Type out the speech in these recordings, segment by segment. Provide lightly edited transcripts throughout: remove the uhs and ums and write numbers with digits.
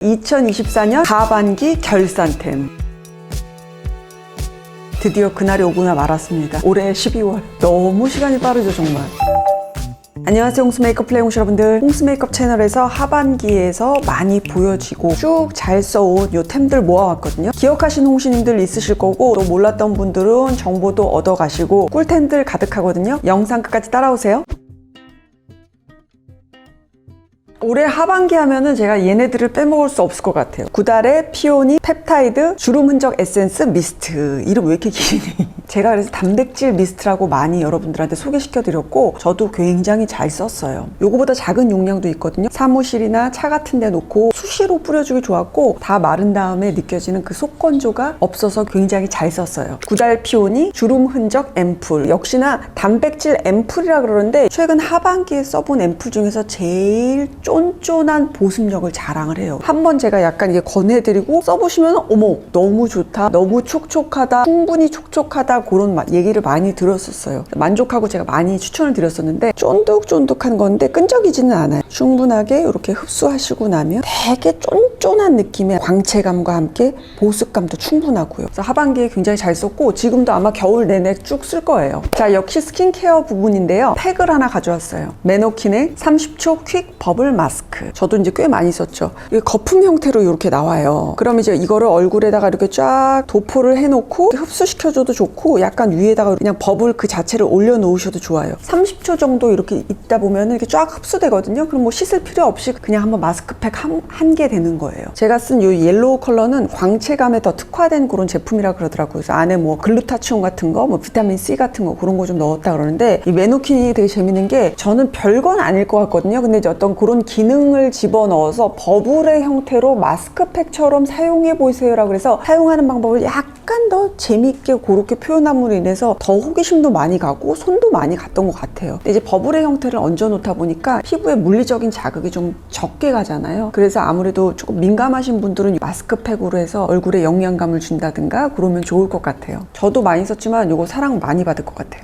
2024년 하반기 결산템. 드디어 그날이 오구나 말았습니다. 올해 12월. 너무 시간이 빠르죠, 정말. 안녕하세요, 홍수 메이크업 플레이 홍수 여러분들. 홍수 메이크업 채널에서 하반기에서 많이 보여지고 쭉 잘 써온 요 템들 모아왔거든요. 기억하신 홍수님들 있으실 거고, 또 몰랐던 분들은 정보도 얻어가시고 꿀템들 가득하거든요. 영상 끝까지 따라오세요. 올해 하반기 하면은 제가 얘네들을 빼먹을 수 없을 것 같아요. 구달의 피오니 펩타이드 주름 흔적 에센스 미스트. 이름 왜 이렇게 기니? 제가 그래서 단백질 미스트라고 많이 여러분들한테 소개시켜드렸고, 저도 굉장히 잘 썼어요. 요거보다 작은 용량도 있거든요. 사무실이나 차 같은 데 놓고 수시로 뿌려주기 좋았고, 다 마른 다음에 느껴지는 그 속건조가 없어서 굉장히 잘 썼어요. 구달 피오니 주름 흔적 앰플. 역시나 단백질 앰플이라 그러는데, 최근 하반기에 써본 앰플 중에서 제일 쫀쫀한 보습력을 자랑을 해요. 한번 제가 약간 이게 권해드리고 써보시면 어머 너무 좋다, 너무 촉촉하다, 충분히 촉촉하다, 그런 얘기를 많이 들었었어요. 만족하고 제가 많이 추천을 드렸었는데, 쫀득쫀득한 건데 끈적이지는 않아요. 충분하게 이렇게 흡수하시고 나면 되게 쫀쫀한 느낌의 광채감과 함께 보습감도 충분하고요. 그래서 하반기에 굉장히 잘 썼고, 지금도 아마 겨울 내내 쭉 쓸 거예요. 자, 역시 스킨케어 부분인데요. 팩을 하나 가져왔어요. 메노킨의 30초 퀵 버블 마스크. 저도 이제 꽤 많이 썼죠. 이게 거품 형태로 이렇게 나와요. 그럼 이제 이거를 얼굴에다가 이렇게 쫙 도포를 해놓고 흡수시켜줘도 좋고, 약간 위에다가 그냥 버블 그 자체를 올려놓으셔도 좋아요. 30초 정도 이렇게 있다 보면 이렇게 쫙 흡수되거든요. 그럼 뭐 씻을 필요 없이 그냥 한번 마스크팩 한 개 되는 거예요. 제가 쓴 이 옐로우 컬러는 광채감에 더 특화된 그런 제품이라 그러더라고요. 그래서 안에 뭐 글루타치온 같은 거, 뭐 비타민 C 같은 거 그런 거 좀 넣었다 그러는데, 이 메노킨이 되게 재밌는 게, 저는 별건 아닐 것 같거든요. 근데 이제 어떤 그런 기능을 집어넣어서 버블의 형태로 마스크팩처럼 사용해 보세요라고 그래서 사용하는 방법을 약간 더 재밌게 그렇게 표현함으로 인해서 더 호기심도 많이 가고 손도 많이 갔던 것 같아요. 근데 이제 버블의 형태를 얹어 놓다 보니까 피부에 물리적인 자극이 좀 적게 가잖아요. 그래서 아무래도 조금 민감하신 분들은 마스크팩으로 해서 얼굴에 영양감을 준다든가 그러면 좋을 것 같아요. 저도 많이 썼지만 이거 사랑 많이 받을 것 같아요.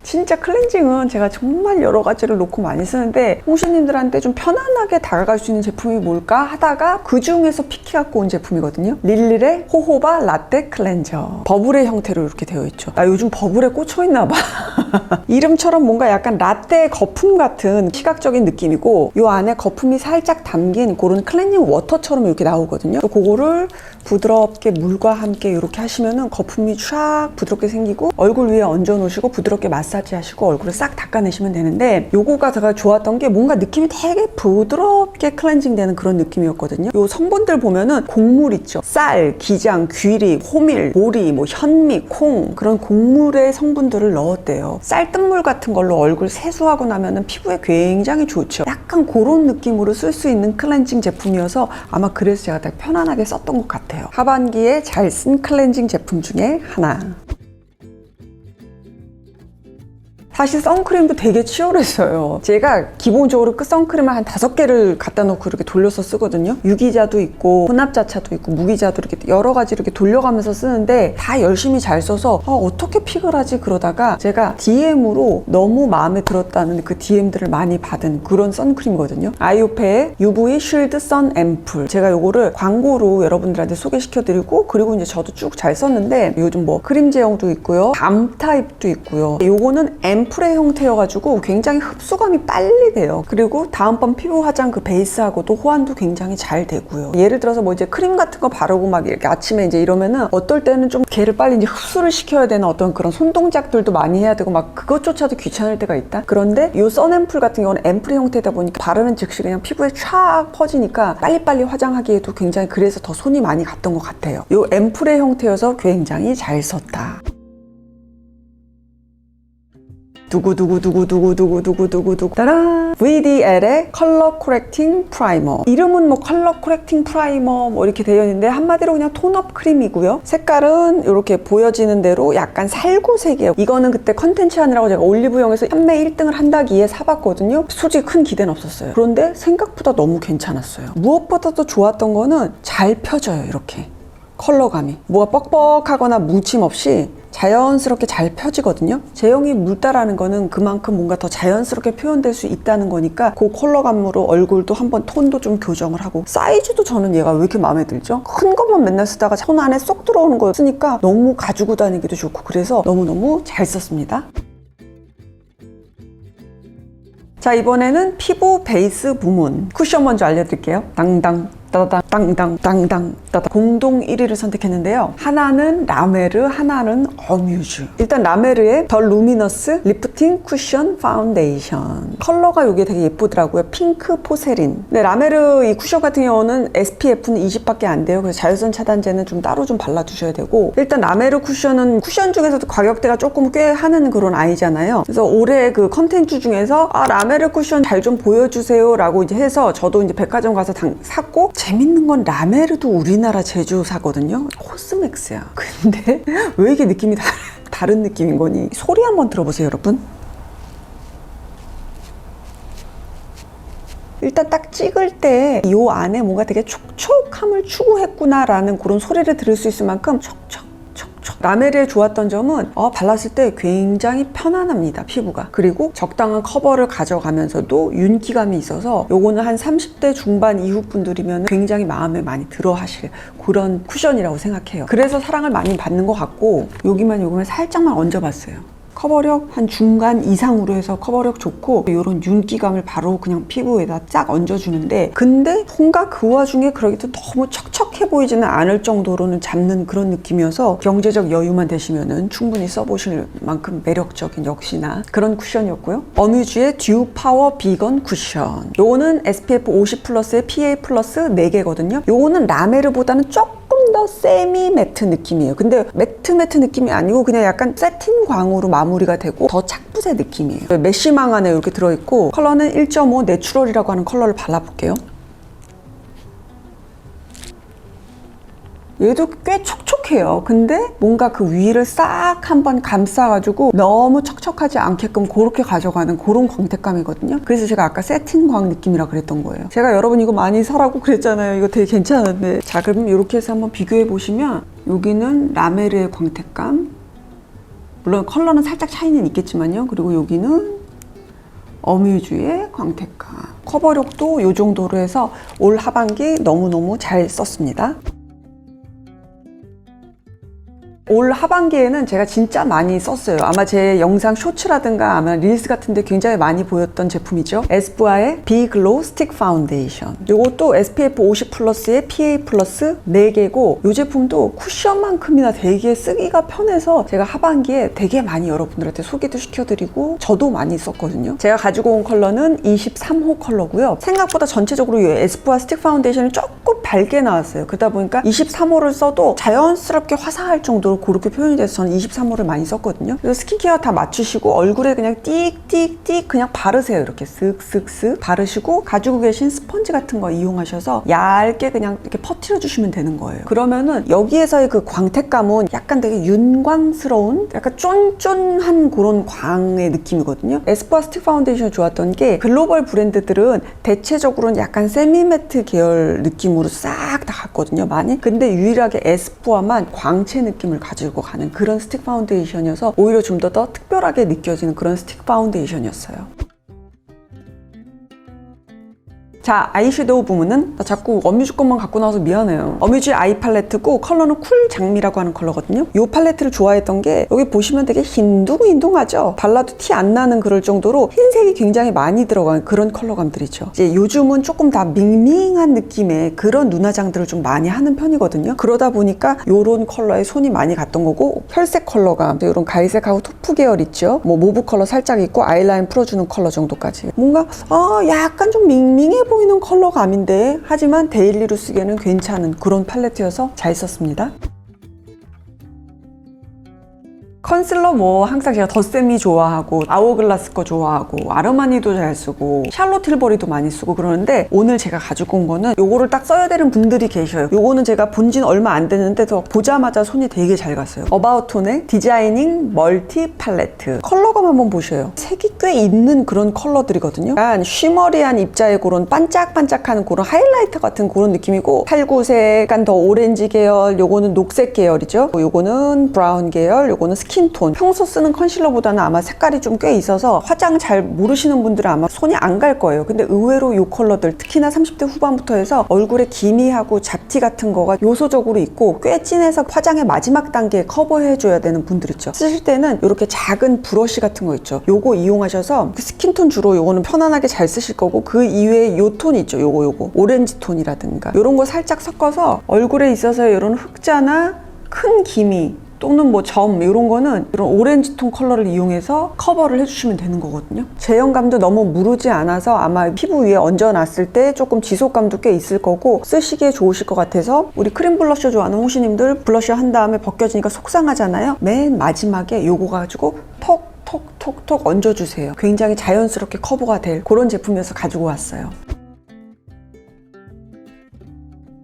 진짜 클렌징은 제가 정말 여러 가지를 놓고 많이 쓰는데, 홍수님들한테 좀 편안하게 다가갈 수 있는 제품이 뭘까 하다가 그 중에서 픽해 갖고 온 제품이거든요. 릴릴의 호호바 라떼 클렌저. 버블의 형태로 이렇게 되어 있죠. 나 요즘 버블에 꽂혀 있나 봐. 이름처럼 뭔가 약간 라떼 거품 같은 시각적인 느낌이고, 요 안에 거품이 살짝 담긴 그런 클렌징 워터처럼 이렇게 나오거든요. 그거를 부드럽게 물과 함께 이렇게 하시면은 거품이 쫙 부드럽게 생기고, 얼굴 위에 얹어 놓으시고 부드럽게 마사지 하시고 얼굴을 싹 닦아내시면 되는데, 요거가 제가 좋았던 게 뭔가 느낌이 되게 부드럽게 클렌징 되는 그런 느낌이었거든요. 요 성분들 보면은 곡물 있죠. 쌀, 기장, 귀리, 호밀, 보리, 뭐 현미, 콩, 그런 곡물의 성분들을 넣었대요. 쌀뜨물 같은 걸로 얼굴 세수하고 나면은 피부에 굉장히 좋죠. 약간 그런 느낌으로 쓸 수 있는 클렌징 제품이어서 아마 그래서 제가 되게 편안하게 썼던 것 같아요. 하반기에 잘 쓴 클렌징 제품 중에 하나. 사실 선크림도 되게 치열했어요. 제가 기본적으로 그 선크림을 한 5개를 갖다 놓고 이렇게 돌려서 쓰거든요. 유기자도 있고 혼합자차도 있고 무기자도 이렇게 여러 가지 이렇게 돌려가면서 쓰는데, 다 열심히 잘 써서 어떻게 픽을 하지 그러다가 제가 DM으로 너무 마음에 들었다는 그 DM들을 많이 받은 그런 선크림이거든요. 아이오페의 UV 쉴드 선 앰플. 제가 요거를 광고로 여러분들한테 소개시켜드리고, 그리고 이제 저도 쭉 잘 썼는데, 요즘 뭐 크림 제형도 있고요, 밤 타입도 있고요. 요거는 앰플의 형태여가지고 굉장히 흡수감이 빨리 돼요. 그리고 다음번 피부 화장 그 베이스하고도 호환도 굉장히 잘 되고요. 예를 들어서 뭐 이제 크림 같은 거 바르고 막 이렇게 아침에 이제 이러면은 어떨 때는 좀 걔를 빨리 이제 흡수를 시켜야 되는 어떤 그런 손동작들도 많이 해야 되고 막 그것조차도 귀찮을 때가 있다. 그런데 이 선 앰플 같은 경우는 앰플의 형태다 보니까 바르는 즉시 그냥 피부에 촥 퍼지니까 빨리빨리 화장하기에도 굉장히, 그래서 더 손이 많이 갔던 것 같아요. 이 앰플의 형태여서 굉장히 잘 썼다. 두구두구두구두구두구두구두구 따란! VDL의 컬러 코렉팅 프라이머. 이름은 뭐 컬러 코렉팅 프라이머 뭐 이렇게 되어 있는데, 한마디로 그냥 톤업 크림이고요. 색깔은 이렇게 보여지는 대로 약간 살구색이에요. 이거는 그때 컨텐츠 하느라고 제가 올리브영에서 판매 1등을 한다기에 사봤거든요. 솔직히 큰 기대는 없었어요. 그런데 생각보다 너무 괜찮았어요. 무엇보다도 좋았던 거는 잘 펴져요. 이렇게 컬러감이 뭐가 뻑뻑하거나 뭉침 없이 자연스럽게 잘 펴지거든요. 제형이 묽다라는 거는 그만큼 뭔가 더 자연스럽게 표현될 수 있다는 거니까 그 컬러감으로 얼굴도 한번 톤도 좀 교정을 하고, 사이즈도 저는 얘가 왜 이렇게 마음에 들죠? 큰 것만 맨날 쓰다가 손 안에 쏙 들어오는 거 쓰니까 너무 가지고 다니기도 좋고, 그래서 너무너무 잘 썼습니다. 자, 이번에는 피부 베이스 부문 쿠션 먼저 알려드릴게요. 당당 따당 땅당 땅당 따당. 공동 1위를 선택했는데요. 하나는 라메르, 하나는 어뮤즈. 일단 라메르의 더 루미너스 리프팅 쿠션 파운데이션, 컬러가 이게 되게 예쁘더라고요. 핑크 포세린. 근데 라메르 이 쿠션 같은 경우는 SPF는 20밖에 안 돼요. 그래서 자외선 차단제는 좀 따로 좀 발라주셔야 되고, 일단 라메르 쿠션은 쿠션 중에서도 가격대가 조금 꽤 하는 그런 아이잖아요. 그래서 올해 그 컨텐츠 중에서 라메르 쿠션 잘 좀 보여주세요 라고 이제 해서 저도 이제 백화점 가서 샀고, 재밌는 건 라메르도 우리나라 제조사거든요. 코스맥스야. 근데 왜 이게 느낌이 다른 느낌인 거니? 소리 한번 들어보세요, 여러분. 일단 딱 찍을 때 이 안에 뭔가 되게 촉촉함을 추구했구나라는 그런 소리를 들을 수 있을 만큼 촉촉. 라메르에 좋았던 점은 발랐을 때 굉장히 편안합니다, 피부가. 그리고 적당한 커버를 가져가면서도 윤기감이 있어서 요거는 한 30대 중반 이후 분들이면 굉장히 마음에 많이 들어 하실 그런 쿠션이라고 생각해요. 그래서 사랑을 많이 받는 것 같고, 여기만 살짝만 얹어봤어요. 커버력 한 중간 이상으로 해서 커버력 좋고, 이런 윤기감을 바로 그냥 피부에다 쫙 얹어주는데, 근데 뭔가 그 와중에 그러기도 너무 척척해 보이지는 않을 정도로는 잡는 그런 느낌이어서 경제적 여유만 되시면은 충분히 써보실 만큼 매력적인 역시나 그런 쿠션이었고요. 어뮤즈의 듀 파워 비건 쿠션. 요거는 SPF 50 플러스에 PA 플러스 4개거든요. 요거는 라메르보다는 조금 더 세미 매트 느낌이에요. 근데 매트 느낌이 아니고 그냥 약간 세틴광으로 마무리가 되고 더 착붙의 느낌이에요. 메쉬망 안에 이렇게 들어있고, 컬러는 1.5 내추럴이라고 하는 컬러를 발라볼게요. 얘도 꽤 촉촉해요. 근데 뭔가 그 위를 싹 한번 감싸가지고 너무 척척하지 않게끔 그렇게 가져가는 그런 광택감이거든요. 그래서 제가 아까 세틴광 느낌이라 그랬던 거예요. 제가 여러분 이거 많이 사라고 그랬잖아요. 이거 되게 괜찮은데. 자, 그럼 이렇게 해서 한번 비교해 보시면, 여기는 라메르의 광택감, 물론 컬러는 살짝 차이는 있겠지만요. 그리고 여기는 어뮤즈의 광택감, 커버력도 이 정도로 해서 올 하반기 너무너무 잘 썼습니다. 올 하반기에는 제가 진짜 많이 썼어요. 아마 제 영상 쇼츠라든가 아마 릴스 같은데 굉장히 많이 보였던 제품이죠. 에스쁘아의 비글로우 스틱 파운데이션. 이것도 SPF 50 플러스에 PA 플러스 4개고, 이 제품도 쿠션만큼이나 되게 쓰기가 편해서 제가 하반기에 되게 많이 여러분들한테 소개도 시켜드리고 저도 많이 썼거든요. 제가 가지고 온 컬러는 23호 컬러고요. 생각보다 전체적으로 이 에스쁘아 스틱 파운데이션이 조금 밝게 나왔어요. 그러다 보니까 23호를 써도 자연스럽게 화사할 정도로 그렇게 표현이 돼서 저는 23호를 많이 썼거든요. 그래서 스킨케어 다 맞추시고 얼굴에 그냥 띡띡띡 그냥 바르세요. 이렇게 쓱쓱쓱 바르시고, 가지고 계신 스펀지 같은 거 이용하셔서 얇게 그냥 이렇게 퍼뜨려 주시면 되는 거예요. 그러면은 여기에서의 그 광택감은 약간 되게 윤광스러운, 약간 쫀쫀한 그런 광의 느낌이거든요. 에스쁘아 스틱 파운데이션 좋았던 게, 글로벌 브랜드들은 대체적으로는 약간 세미매트 계열 느낌으로 싹 다 갔거든요, 많이. 근데 유일하게 에스쁘아만 광채 느낌을 가지고 가는 그런 스틱 파운데이션이어서 오히려 좀 더 특별하게 느껴지는 그런 스틱 파운데이션이었어요. 자, 아이섀도우 부분은 나 자꾸 어뮤즈 것만 갖고 나와서 미안해요. 어뮤즈 아이 팔레트고, 컬러는 쿨 장미라고 하는 컬러거든요. 이 팔레트를 좋아했던 게, 여기 보시면 되게 흰둥흰둥하죠. 발라도 티 안 나는 그럴 정도로 흰색이 굉장히 많이 들어간 그런 컬러감들이죠. 이제 요즘은 조금 다 밍밍한 느낌의 그런 눈화장들을 좀 많이 하는 편이거든요. 그러다 보니까 이런 컬러에 손이 많이 갔던 거고, 혈색 컬러감, 이런 갈색하고 토프 계열 있죠. 뭐 모브 컬러 살짝 있고 아이라인 풀어주는 컬러 정도까지. 뭔가 약간 좀 밍밍해 보이는 컬러감인데, 하지만 데일리로 쓰기에는 괜찮은 그런 팔레트여서 잘 썼습니다. 컨실러 뭐 항상 제가 더세미 좋아하고 아워글라스 거 좋아하고 아르마니도 잘 쓰고 샬롯 틸버리도 많이 쓰고 그러는데 오늘 제가 가지고 온 거는 요거를 딱 써야 되는 분들이 계셔요. 요거는 제가 본 지는 얼마 안 됐는데 더 보자마자 손이 되게 잘 갔어요. 어바웃톤의 디자이닝 멀티 팔레트 컬러감 한번 보셔요. 색이 꽤 있는 그런 컬러들이거든요. 약간 쉬머리한 입자의 그런 반짝반짝하는 그런 하이라이터 같은 그런 느낌이고 탈구색, 약간 더 오렌지 계열, 요거는 녹색 계열이죠. 요거는 브라운 계열, 요거는 스킨톤. 평소 쓰는 컨실러보다는 아마 색깔이 좀 꽤 있어서 화장 잘 모르시는 분들은 아마 손이 안 갈 거예요. 근데 의외로 요 컬러들 특히나 30대 후반부터 해서 얼굴에 기미하고 잡티 같은 거가 요소적으로 있고 꽤 진해서 화장의 마지막 단계에 커버해줘야 되는 분들 있죠. 쓰실 때는 이렇게 작은 브러쉬 같은 거 있죠. 요거 이용하셔서 그 스킨톤 주로 요거는 편안하게 잘 쓰실 거고 그 이외에 요 톤 있죠. 요거 오렌지 톤이라든가 요런 거 살짝 섞어서 얼굴에 있어서 이런 흑자나 큰 기미 또는 뭐 점 이런 거는 이런 오렌지 톤 컬러를 이용해서 커버를 해주시면 되는 거거든요. 제형감도 너무 무르지 않아서 아마 피부 위에 얹어놨을 때 조금 지속감도 꽤 있을 거고 쓰시기에 좋으실 것 같아서 우리 크림 블러셔 좋아하는 홍시님들 블러셔 한 다음에 벗겨지니까 속상하잖아요. 맨 마지막에 요거 가지고 톡톡톡톡 얹어주세요. 굉장히 자연스럽게 커버가 될 그런 제품이어서 가지고 왔어요.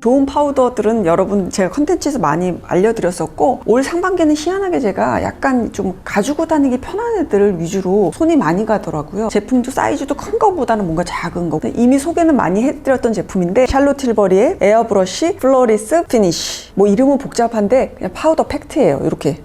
좋은 파우더들은 여러분 제가 컨텐츠에서 많이 알려드렸었고 올 상반기에는 희한하게 제가 약간 좀 가지고 다니기 편한 애들 위주로 손이 많이 가더라고요. 제품도 사이즈도 큰 거보다는 뭔가 작은 거. 이미 소개는 많이 해드렸던 제품인데 샬롯 틸버리의 에어브러쉬 플로리스 피니쉬. 뭐 이름은 복잡한데 그냥 파우더 팩트예요. 이렇게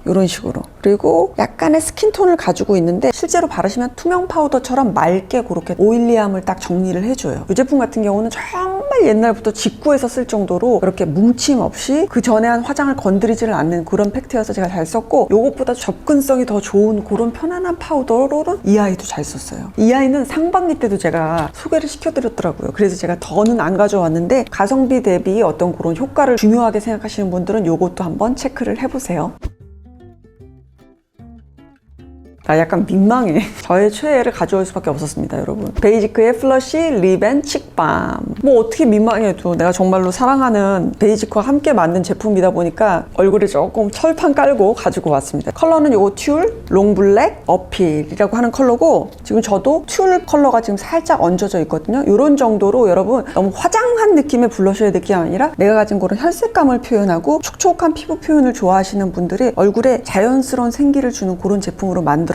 이런 식으로. 그리고 약간의 스킨톤을 가지고 있는데 실제로 바르시면 투명 파우더처럼 맑게 그렇게 오일리함을 딱 정리를 해줘요. 이 제품 같은 경우는 정말 옛날부터 직구해서 쓸 정도로 그렇게 뭉침 없이 그 전에 한 화장을 건드리지를 않는 그런 팩트여서 제가 잘 썼고 요것보다 접근성이 더 좋은 그런 편안한 파우더로는 이 아이도 잘 썼어요. 이 아이는 상반기 때도 제가 소개를 시켜드렸더라고요. 그래서 제가 더는 안 가져왔는데 가성비 대비 어떤 그런 효과를 중요하게 생각하시는 분들은 요것도 한번 체크를 해보세요. 나 약간 민망해. 저의 최애를 가져올 수밖에 없었습니다, 여러분. 베이지크의 플러쉬 립앤 칙밤. 뭐 어떻게 민망해도 내가 정말로 사랑하는 베이지크와 함께 만든 제품이다 보니까 얼굴에 조금 철판 깔고 가지고 왔습니다. 컬러는 요거 튤, 롱블랙, 어필이라고 하는 컬러고 지금 저도 튤 컬러가 지금 살짝 얹어져 있거든요. 이런 정도로 여러분 너무 화장한 느낌의 블러셔의 느낌이 아니라 내가 가진 그런 혈색감을 표현하고 촉촉한 피부 표현을 좋아하시는 분들이 얼굴에 자연스러운 생기를 주는 그런 제품으로 만들었었고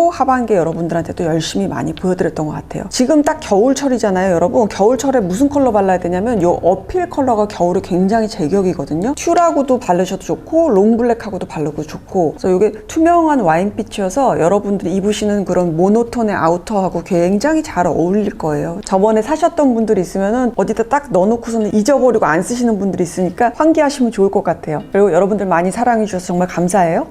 하반기에 여러분들한테도 열심히 많이 보여드렸던 것 같아요. 지금 딱 겨울철이잖아요, 여러분. 겨울철에 무슨 컬러 발라야 되냐면 요 어필 컬러가 겨울에 굉장히 제격이거든요. 튤하고도 바르셔도 좋고 롱블랙하고도 바르고 좋고 그래서 이게 투명한 와인빛이어서 여러분들이 입으시는 그런 모노톤의 아우터하고 굉장히 잘 어울릴 거예요. 저번에 사셨던 분들이 있으면은 어디다 딱 넣어놓고서는 잊어버리고 안 쓰시는 분들이 있으니까 환기하시면 좋을 것 같아요. 그리고 여러분들 많이 사랑해 주셔서 정말 감사해요.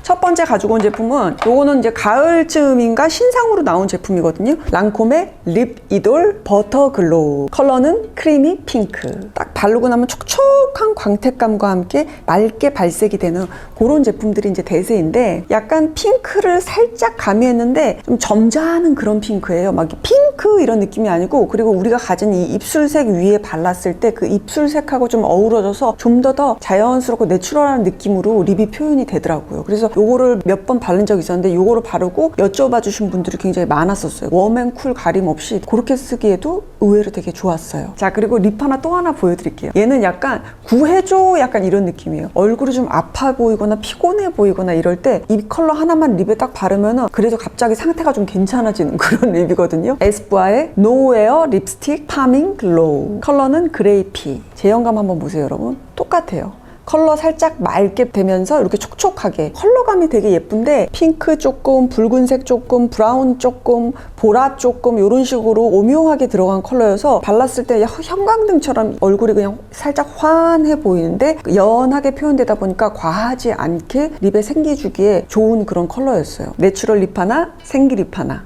첫 번째 가지고 온 제품은 요거는 이제 가을쯤인가 신상으로 나온 제품이거든요. 랑콤의 립 이돌 버터 글로우. 컬러는 크리미 핑크. 딱 바르고 나면 촉촉한 광택감과 함께 맑게 발색이 되는 그런 제품들이 이제 대세인데 약간 핑크를 살짝 가미했는데 좀 점잖은 그런 핑크예요. 막 핑크 이런 느낌이 아니고 그리고 우리가 가진 이 입술색 위에 발랐을 때 그 입술색하고 좀 어우러져서 좀 더 자연스럽고 내추럴한 느낌으로 립이 표현이 되더라고요. 그래서 요거를 몇 번 바른 적이 있었는데 요거를 바르고 여쭤봐 주신 분들이 굉장히 많았었어요. 웜앤쿨 가림 없이 그렇게 쓰기에도 의외로 되게 좋았어요. 자, 그리고 립 하나 또 하나 보여드릴게요. 얘는 약간 구해줘 약간 이런 느낌이에요. 얼굴이 좀 아파 보이거나 피곤해 보이거나 이럴 때 이 컬러 하나만 립에 딱 바르면은 그래도 갑자기 상태가 좀 괜찮아지는 그런 립이거든요. 에스쁘아의 노웨어 립스틱 파밍 글로우. 컬러는 그레이피. 제형감 한번 보세요, 여러분. 똑같아요. 컬러 살짝 맑게 되면서 이렇게 촉촉하게 컬러감이 되게 예쁜데 핑크 조금, 붉은색 조금, 브라운 조금, 보라 조금 이런 식으로 오묘하게 들어간 컬러여서 발랐을 때 형광등처럼 얼굴이 그냥 살짝 환해 보이는데 연하게 표현되다 보니까 과하지 않게 립에 생기 주기에 좋은 그런 컬러였어요. 내추럴 립 하나, 생기 립 하나.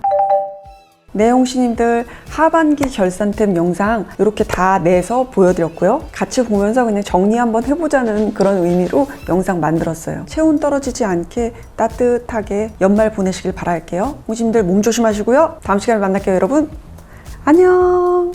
네, 홍시님들 하반기 결산템 영상 이렇게 다 내서 보여드렸고요. 같이 보면서 그냥 정리 한번 해보자는 그런 의미로 영상 만들었어요. 체온 떨어지지 않게 따뜻하게 연말 보내시길 바랄게요. 홍시님들 몸 조심하시고요. 다음 시간에 만날게요, 여러분. 안녕.